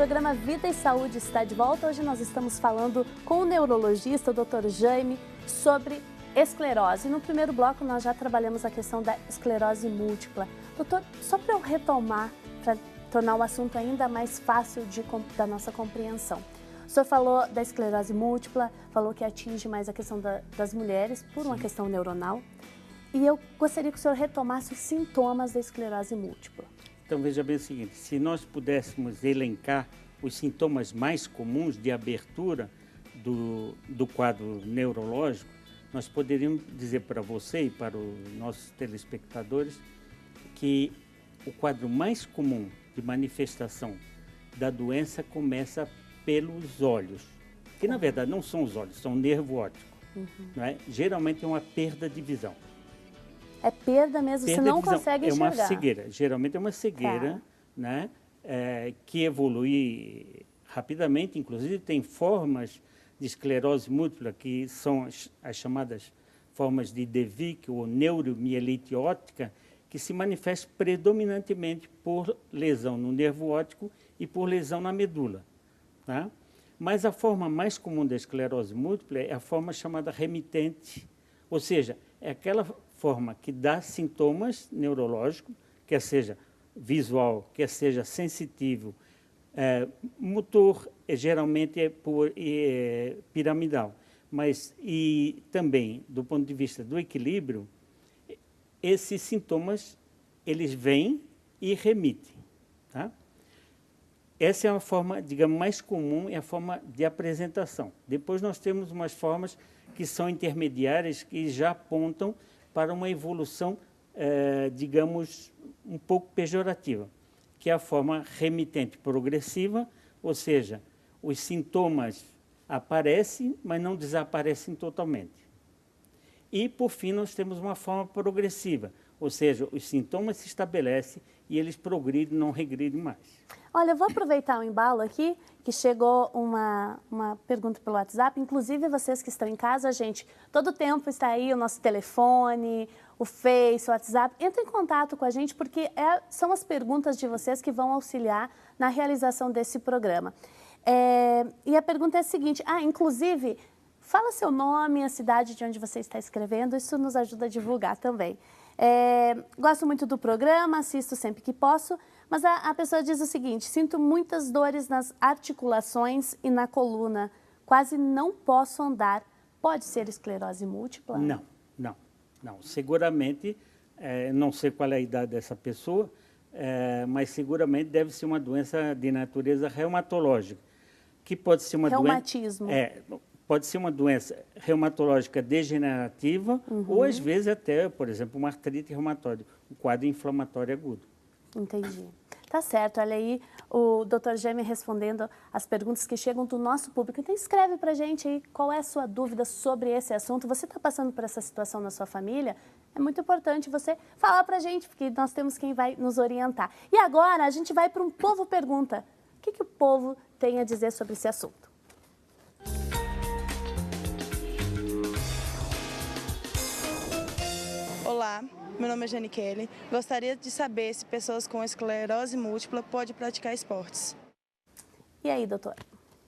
programa Vida e Saúde está de volta. Hoje nós estamos falando com o neurologista, o Dr. Jaime, sobre esclerose. No primeiro bloco nós já trabalhamos a questão da esclerose múltipla. Doutor, só para eu retomar, para tornar o assunto ainda mais fácil da nossa compreensão. O senhor falou da esclerose múltipla, falou que atinge mais a questão das mulheres por uma questão neuronal. E eu gostaria que o senhor retomasse os sintomas da esclerose múltipla. Então, veja bem o seguinte, se nós pudéssemos elencar os sintomas mais comuns de abertura do quadro neurológico, nós poderíamos dizer para você e para os nossos telespectadores que o quadro mais comum de manifestação da doença começa pelos olhos, que na verdade não são os olhos, são o nervo óptico. Não é? Geralmente é uma perda de visão. É perda mesmo, você não consegue enxergar. É uma cegueira, geralmente é uma cegueira, né, que evolui rapidamente, inclusive tem formas de esclerose múltipla, que são as chamadas formas de De Vick ou neuromielite óptica, que se manifestam predominantemente por lesão no nervo óptico e por lesão na medula. Tá? Mas a forma mais comum da esclerose múltipla é a forma chamada remitente, ou seja, é aquela forma que dá sintomas neurológicos, quer seja visual, quer seja sensitivo, motor, geralmente é piramidal, mas e também do ponto de vista do equilíbrio, esses sintomas eles vêm e remitem. Tá? Essa é a forma, digamos, mais comum, é a forma de apresentação. Depois nós temos umas formas que são intermediárias, que já apontam para uma evolução, digamos, um pouco pejorativa, que é a forma remitente progressiva, ou seja, os sintomas aparecem, mas não desaparecem totalmente. E, por fim, nós temos uma forma progressiva, ou seja, os sintomas se estabelecem e eles progridem, não regridem mais. Olha, eu vou aproveitar o embalo aqui, que chegou uma pergunta pelo WhatsApp. Inclusive, vocês que estão em casa, gente, todo tempo está aí o nosso telefone, o Face, o WhatsApp. Entre em contato com a gente, porque são as perguntas de vocês que vão auxiliar na realização desse programa. E a pergunta é a seguinte, inclusive, fala seu nome, a cidade de onde você está escrevendo, isso nos ajuda a divulgar também. Gosto muito do programa, assisto sempre que posso, mas a pessoa diz o seguinte, sinto muitas dores nas articulações e na coluna, quase não posso andar. Pode ser esclerose múltipla? Não. Seguramente, não sei qual é a idade dessa pessoa, mas seguramente deve ser uma doença de natureza reumatológica, que pode ser uma reumatismo. Pode ser uma doença reumatológica degenerativa ou, às vezes, até, por exemplo, uma artrite reumatoide, um quadro inflamatório agudo. Entendi. Tá certo. Olha aí o Dr. Jaime respondendo as perguntas que chegam do nosso público. Então, escreve pra gente aí qual é a sua dúvida sobre esse assunto. Você está passando por essa situação na sua família? É muito importante você falar pra gente, porque nós temos quem vai nos orientar. E agora a gente vai para um Povo Pergunta. O que o povo tem a dizer sobre esse assunto? Olá, meu nome é Jane Kelly. Gostaria de saber se pessoas com esclerose múltipla podem praticar esportes. E aí, doutor?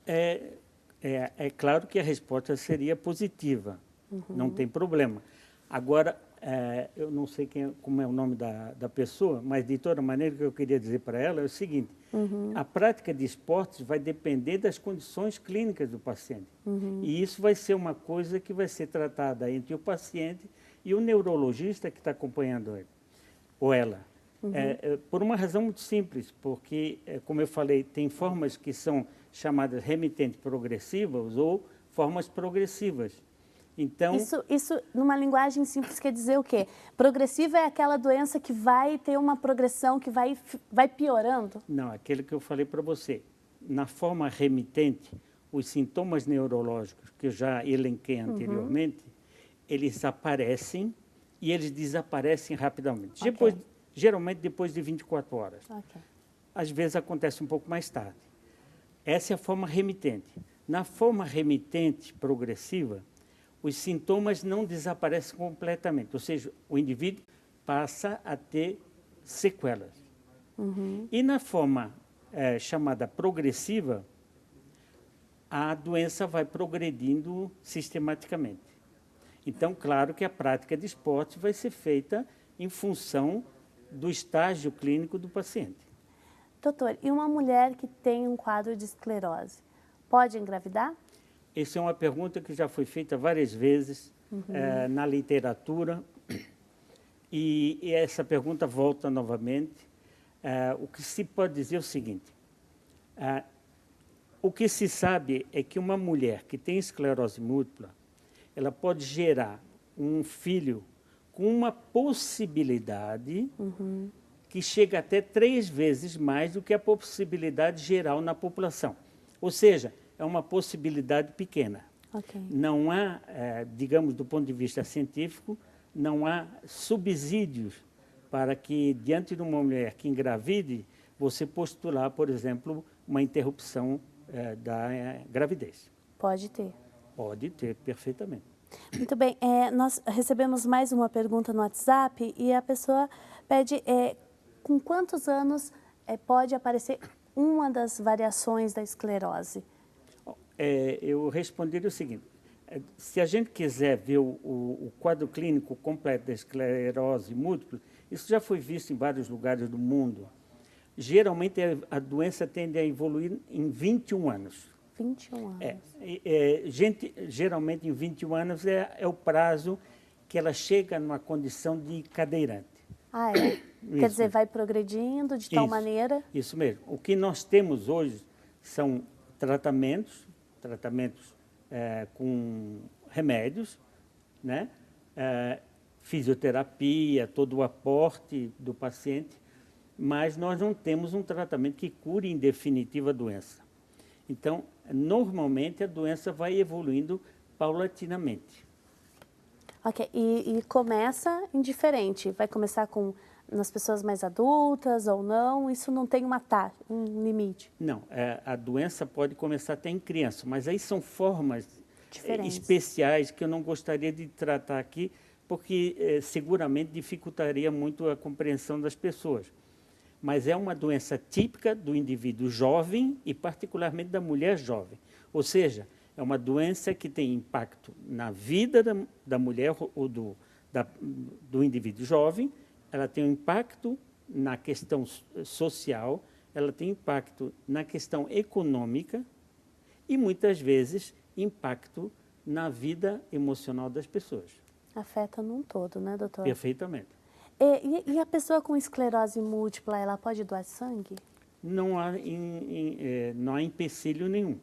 É claro que a resposta seria positiva, não tem problema. Agora, eu não sei como é o nome da pessoa, mas de toda maneira o que eu queria dizer para ela é o seguinte, a prática de esportes vai depender das condições clínicas do paciente. E isso vai ser uma coisa que vai ser tratada entre o paciente e o neurologista que está acompanhando ele, ou ela. Por uma razão muito simples, porque, como eu falei, tem formas que são chamadas remitentes progressivas ou formas progressivas. Então, isso, numa linguagem simples, quer dizer o quê? Progressiva é aquela doença que vai ter uma progressão, que vai piorando? Não, aquele que eu falei para você. Na forma remitente, os sintomas neurológicos que eu já elenquei anteriormente, eles aparecem e eles desaparecem rapidamente. Geralmente depois de 24 horas. Às vezes acontece um pouco mais tarde. Essa é a forma remitente. Na forma remitente progressiva, os sintomas não desaparecem completamente, ou seja, o indivíduo passa a ter sequelas. E na forma chamada progressiva, a doença vai progredindo sistematicamente. Então, claro que a prática de esporte vai ser feita em função do estágio clínico do paciente. Doutor, e uma mulher que tem um quadro de esclerose, pode engravidar? Essa é uma pergunta que já foi feita várias vezes na literatura, e essa pergunta volta novamente. O que se pode dizer é o seguinte, o que se sabe é que uma mulher que tem esclerose múltipla, ela pode gerar um filho com uma possibilidade que chega até 3 vezes mais do que a possibilidade geral na população. Ou seja, é uma possibilidade pequena. Okay. Não há, digamos, do ponto de vista científico, não há subsídios para que, diante de uma mulher que engravide, você postular, por exemplo, uma interrupção da gravidez. Pode ter. Pode ter, perfeitamente. Muito bem. Nós recebemos mais uma pergunta no WhatsApp e a pessoa pede com quantos anos pode aparecer uma das variações da esclerose? Eu responderia o seguinte, se a gente quiser ver o quadro clínico completo da esclerose múltipla, isso já foi visto em vários lugares do mundo. Geralmente a doença tende a evoluir em 21 anos. 21 anos. Geralmente em 21 anos é o prazo que ela chega numa condição de cadeirante. Ah, é? Quer dizer, vai progredindo de tal maneira? Isso mesmo. O que nós temos hoje são tratamentos com remédios, né? Fisioterapia, todo o aporte do paciente, mas nós não temos um tratamento que cure em definitiva a doença. Então, normalmente a doença vai evoluindo paulatinamente. Ok, e começa indiferente, vai começar nas pessoas mais adultas ou não? Isso não tem um limite? Não, a doença pode começar até em criança, mas aí são formas especiais que eu não gostaria de tratar aqui, porque seguramente dificultaria muito a compreensão das pessoas. Mas é uma doença típica do indivíduo jovem e particularmente da mulher jovem. Ou seja, é uma doença que tem impacto na vida da mulher ou do indivíduo jovem, ela tem um impacto na questão social, ela tem impacto na questão econômica e, muitas vezes, impacto na vida emocional das pessoas. Afeta num todo, né, doutor? Perfeitamente. E a pessoa com esclerose múltipla, ela pode doar sangue? Não há empecilho nenhum.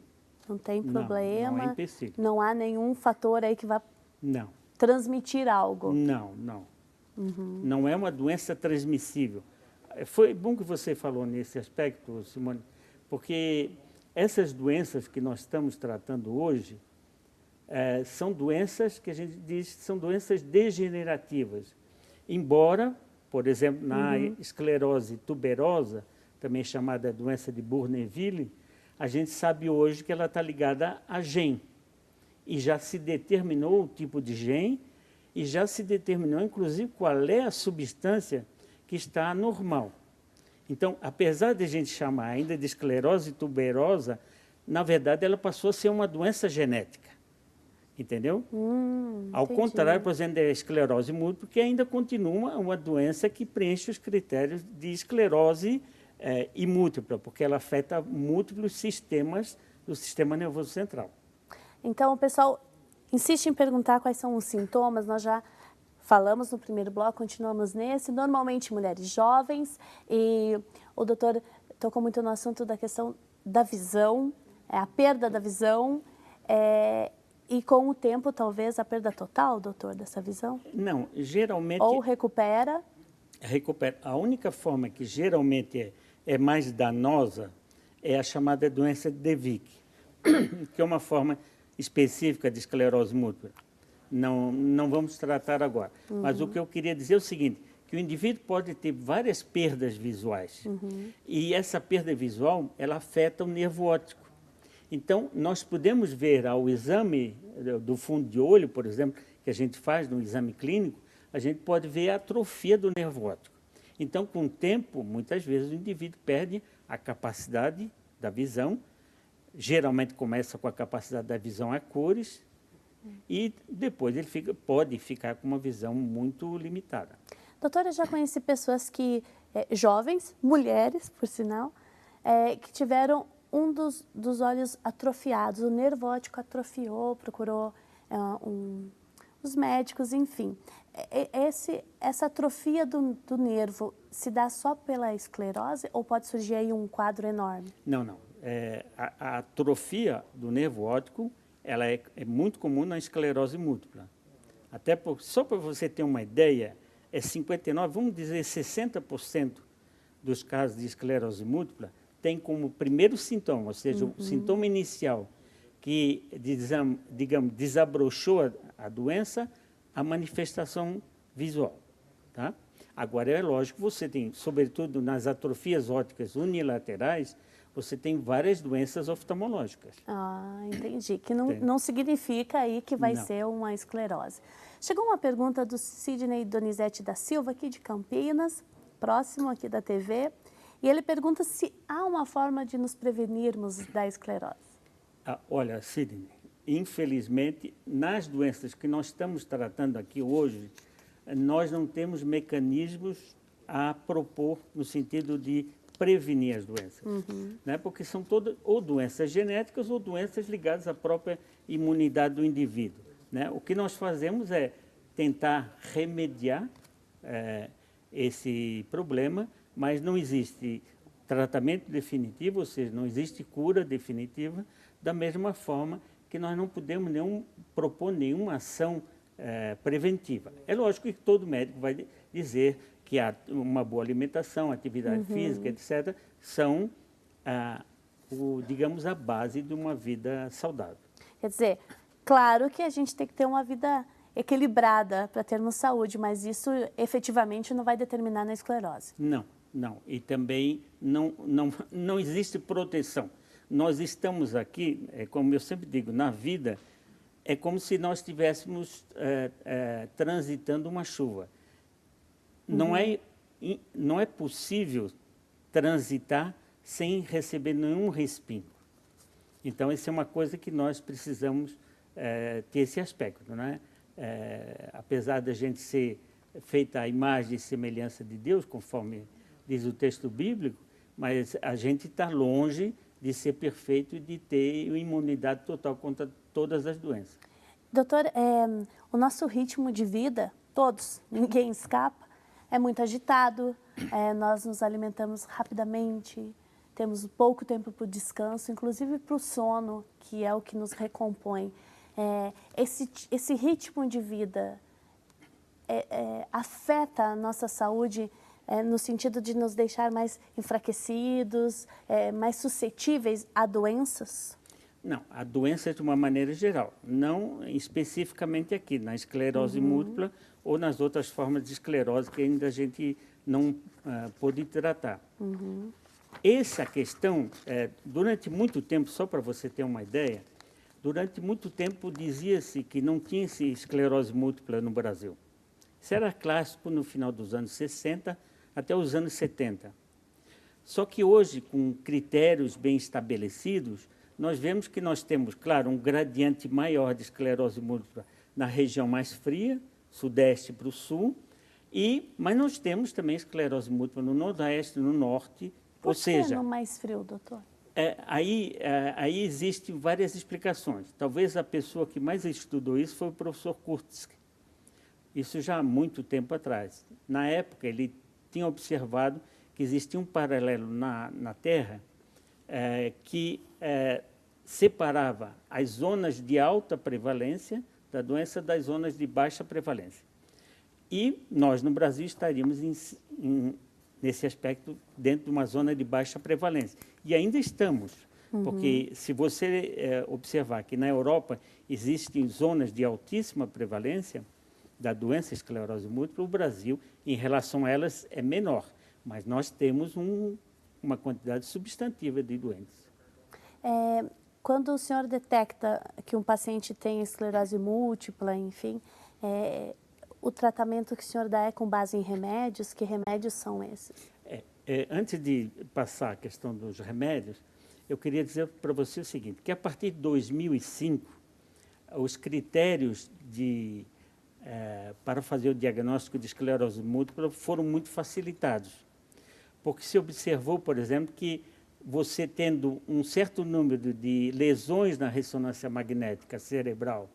Não tem problema? Não há empecilho. Não há nenhum fator aí que vá transmitir algo? Não. Não é uma doença transmissível. Foi bom que você falou nesse aspecto, Simone, porque essas doenças que nós estamos tratando hoje são doenças que a gente diz são doenças degenerativas. Embora, por exemplo, na esclerose tuberosa, também chamada doença de Bournonville, a gente sabe hoje que ela está ligada a gene. E já se determinou o tipo de gene e já se determinou, inclusive, qual é a substância que está anormal. Então, apesar de a gente chamar ainda de esclerose tuberosa, na verdade, ela passou a ser uma doença genética. Entendeu? Ao contrário, por exemplo, da esclerose múltipla, que ainda continua uma doença que preenche os critérios de esclerose e múltipla, porque ela afeta múltiplos sistemas do sistema nervoso central. Então, o pessoal insiste em perguntar quais são os sintomas, nós já falamos no primeiro bloco, continuamos nesse, normalmente mulheres jovens, e o doutor tocou muito no assunto da questão da visão, a perda da visão, e com o tempo, talvez, a perda total, doutor, dessa visão? Não, geralmente... Ou recupera? Recupera. A única forma que geralmente é mais danosa é a chamada doença de De Vick, que é uma forma específica de esclerose múltipla. Não vamos tratar agora. Mas o que eu queria dizer é o seguinte, que o indivíduo pode ter várias perdas visuais. E essa perda visual, ela afeta o nervo óptico. Então, nós podemos ver ao exame do fundo de olho, por exemplo, que a gente faz no exame clínico, a gente pode ver a atrofia do nervo óptico. Então, com o tempo, muitas vezes o indivíduo perde a capacidade da visão, geralmente começa com a capacidade da visão a cores, e depois ele pode ficar com uma visão muito limitada. Doutora, eu já conheci pessoas que, jovens, mulheres, por sinal, que tiveram um dos olhos atrofiados, o nervo óptico atrofiou, procurou os médicos, enfim. Essa atrofia do nervo se dá só pela esclerose ou pode surgir aí um quadro enorme? Não, não. A atrofia do nervo óptico ela é muito comum na esclerose múltipla. Até só para você ter uma ideia, 59%, vamos dizer 60% dos casos de esclerose múltipla tem como primeiro sintoma, ou seja, o sintoma inicial que, digamos, desabrochou a doença, a manifestação visual. Tá? Agora, é lógico que você tem, sobretudo nas atrofias ópticas unilaterais, você tem várias doenças oftalmológicas. Ah, entendi. Que não significa aí que vai ser uma esclerose. Chegou uma pergunta do Sidney Donizete da Silva, aqui de Campinas, próximo aqui da TV, e ele pergunta se há uma forma de nos prevenirmos da esclerose. Olha, Sidney, infelizmente, nas doenças que nós estamos tratando aqui hoje, nós não temos mecanismos a propor no sentido de prevenir as doenças, né? Porque são todas ou doenças genéticas ou doenças ligadas à própria imunidade do indivíduo, né? O que nós fazemos é tentar remediar esse problema, mas não existe tratamento definitivo, ou seja, não existe cura definitiva, da mesma forma que nós não podemos propor nenhuma ação preventiva. É lógico que todo médico vai dizer que uma boa alimentação, atividade física, etc., são, digamos, a base de uma vida saudável. Quer dizer, claro que a gente tem que ter uma vida equilibrada para termos saúde, mas isso efetivamente não vai determinar na esclerose. Não, não. E também não existe proteção. Nós estamos aqui, como eu sempre digo, na vida, é como se nós estivéssemos transitando uma chuva. Não é possível transitar sem receber nenhum respingo. Então, isso é uma coisa que nós precisamos ter esse aspecto, não é? Apesar da gente ser feita à imagem e semelhança de Deus, conforme diz o texto bíblico, mas a gente está longe de ser perfeito e de ter imunidade total contra todas as doenças. Doutor, o nosso ritmo de vida, todos, ninguém escapa, é muito agitado, nós nos alimentamos rapidamente, temos pouco tempo para o descanso, inclusive para o sono, que é o que nos recompõe. Esse ritmo de vida afeta a nossa saúde no sentido de nos deixar mais enfraquecidos, mais suscetíveis a doenças? Não, a doença é de uma maneira geral, não especificamente aqui, na esclerose múltipla ou nas outras formas de esclerose que ainda a gente não pôde tratar. Essa questão, durante muito tempo, só para você ter uma ideia, durante muito tempo dizia-se que não tinha esclerose múltipla no Brasil. Isso era clássico no final dos anos 60 até os anos 70. Só que hoje, com critérios bem estabelecidos, nós vemos que nós temos, claro, um gradiente maior de esclerose múltipla na região mais fria, sudeste para o sul, mas nós temos também esclerose múltipla no nordeste, no norte, ou seja... Por que no mais frio, doutor? Aí existem várias explicações. Talvez a pessoa que mais estudou isso foi o professor Kurtzke. Isso já há muito tempo atrás. Na época, ele tinha observado que existia um paralelo na Terra que separava as zonas de alta prevalência da doença das zonas de baixa prevalência. E nós, no Brasil, estaríamos nesse aspecto dentro de uma zona de baixa prevalência. E ainda estamos, porque se você observar que na Europa existem zonas de altíssima prevalência da doença esclerose múltipla, o Brasil, em relação a elas, é menor. Mas nós temos uma quantidade substantiva de doentes. Quando o senhor detecta que um paciente tem esclerose múltipla, enfim, o tratamento que o senhor dá é com base em remédios? Que remédios são esses? Antes de passar a questão dos remédios, eu queria dizer para você o seguinte, que a partir de 2005, os critérios para fazer o diagnóstico de esclerose múltipla foram muito facilitados. Porque se observou, por exemplo, que você tendo um certo número de lesões na ressonância magnética cerebral,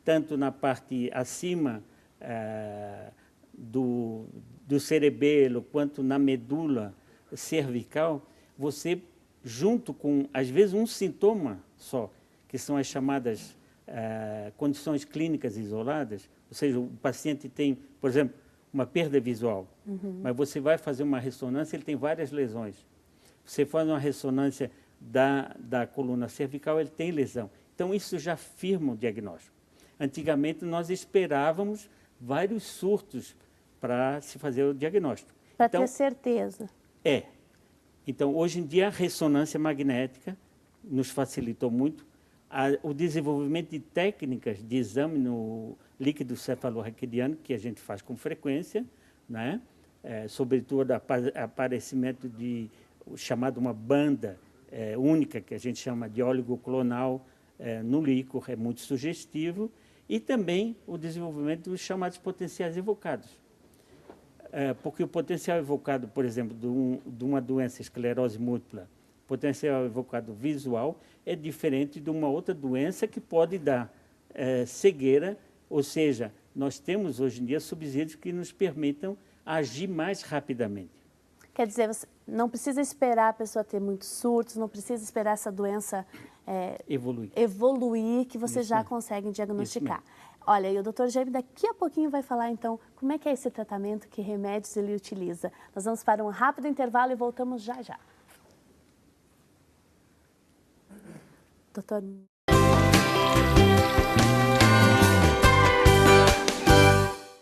tanto na parte acima do cerebelo, quanto na medula cervical, você, junto com, às vezes, um sintoma só, que são as chamadas condições clínicas isoladas, ou seja, o paciente tem, por exemplo, uma perda visual, mas você vai fazer uma ressonância, ele tem várias lesões. Você faz uma ressonância da coluna cervical, ele tem lesão. Então, isso já firma o diagnóstico. Antigamente, nós esperávamos vários surtos para se fazer o diagnóstico. Para ter certeza. Então, hoje em dia, a ressonância magnética nos facilitou muito o desenvolvimento de técnicas de exame no líquido cefalorraquidiano, que a gente faz com frequência, né? Sobretudo aparecimento de chamado uma banda única, que a gente chama de oligoclonal no líquor, é muito sugestivo, e também o desenvolvimento dos chamados potenciais evocados. Porque o potencial evocado, por exemplo, de uma doença esclerose múltipla, potencial evocado visual, é diferente de uma outra doença que pode dar cegueira, ou seja, nós temos hoje em dia subsídios que nos permitam agir mais rapidamente. Quer dizer, você não precisa esperar a pessoa ter muitos surtos, não precisa esperar essa doença evoluir, que você já consegue diagnosticar. Olha, e o Dr. Jaime daqui a pouquinho vai falar, então, como é que é esse tratamento, que remédios ele utiliza. Nós vamos para um rápido intervalo e voltamos já já. Doutor...